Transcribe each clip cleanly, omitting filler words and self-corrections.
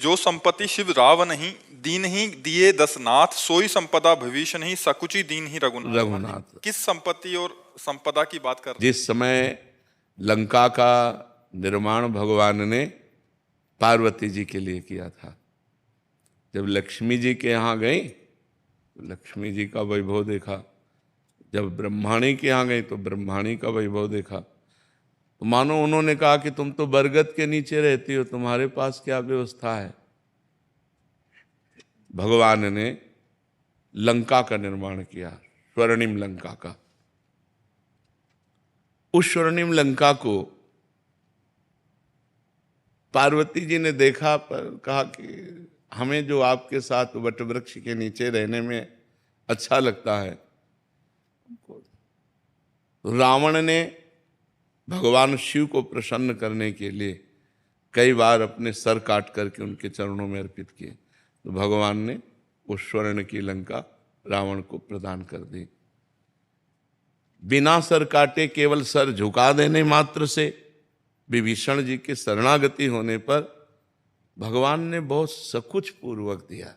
जो संपत्ति शिव राव नहीं दीन ही दिए दसनाथ, सोई संपदा भविष्य नहीं सकुची दीन ही रघुनाथ। रघुनाथ। किस संपत्ति और संपदा की बात कर रहे हैं? जिस समय लंका का निर्माण भगवान ने पार्वती जी के लिए किया था, जब लक्ष्मी जी के यहाँ गई तो लक्ष्मी जी का वैभव देखा, जब ब्रह्माणी के यहाँ गई तो ब्रह्माणी का वैभव देखा, तो मानो उन्होंने कहा कि तुम तो बरगद के नीचे रहती हो, तुम्हारे पास क्या व्यवस्था है। भगवान ने लंका का निर्माण किया, स्वर्णिम लंका का। उस स्वर्णिम लंका को पार्वती जी ने देखा, पर कहा कि हमें जो आपके साथ वटवृक्ष के नीचे रहने में अच्छा लगता है। रावण ने भगवान शिव को प्रसन्न करने के लिए कई बार अपने सर काट करके उनके चरणों में अर्पित किए, तो भगवान ने उस स्वर्ण की लंका रावण को प्रदान कर दी। बिना सर काटे केवल सर झुका देने मात्र से विभीषण जी के शरणागति होने पर भगवान ने बहुत सकुच पूर्वक दिया।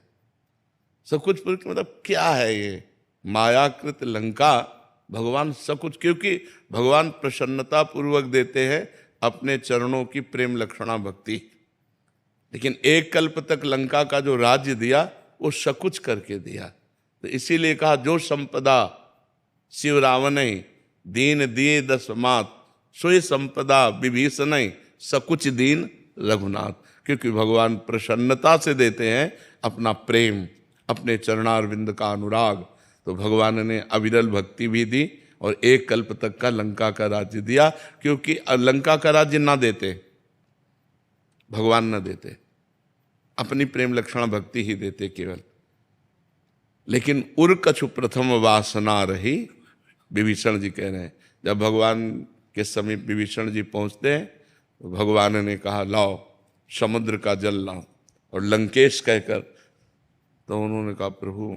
सकुच पूर्वक मतलब क्या है ये? मायाकृत लंका भगवान सकुच, क्योंकि भगवान प्रसन्नता पूर्वक देते हैं अपने चरणों की प्रेम लक्षणा भक्ति। लेकिन एक कल्प तक लंका का जो राज्य दिया वो सकुच करके दिया, तो इसीलिए कहा जो संपदा शिव रावण दीन दिए दसमात, सोई संपदा विभीषण सकुच दीन रघुनाथ। क्योंकि भगवान प्रसन्नता से देते हैं अपना प्रेम, अपने चरणारविंद का अनुराग। तो भगवान ने अविरल भक्ति भी दी और एक कल्प तक का लंका का राज्य दिया, क्योंकि लंका का राज्य ना देते, भगवान ना देते, अपनी प्रेम लक्षण भक्ति ही देते केवल। लेकिन उर कछु प्रथम वासना रही, विभीषण जी कह रहे हैं। जब भगवान के समीप विभीषण जी पहुंचते हैं तो भगवान ने कहा लाओ समुद्र का जल लाओ, और लंकेश कहकर, तो उन्होंने कहा प्रभु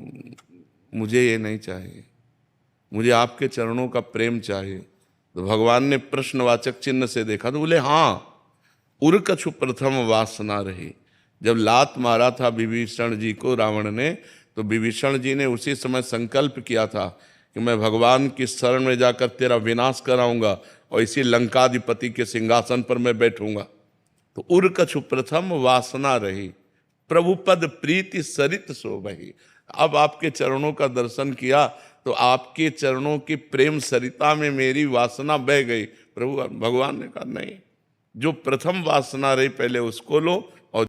मुझे ये नहीं चाहिए, मुझे आपके चरणों का प्रेम चाहिए। तो भगवान ने प्रश्नवाचक चिन्ह से देखा तो बोले हाँ, उर कछु प्रथम वासना रही। जब लात मारा था विभीषण जी को रावण ने, तो विभीषण जी ने उसी समय संकल्प किया था कि मैं भगवान की शरण में जाकर तेरा विनाश कराऊंगा और इसी लंकाधिपति के सिंहासन पर मैं बैठूंगा। तो उर कछु प्रथम वासना रही, प्रभु पद प्रीति सरित शोभहि। अब आपके चरणों का दर्शन किया तो आपके चरणों की प्रेम सरिता में मेरी वासना बह गई। प्रभु भगवान ने कहा नहीं, जो प्रथम वासना रही पहले उसको लो,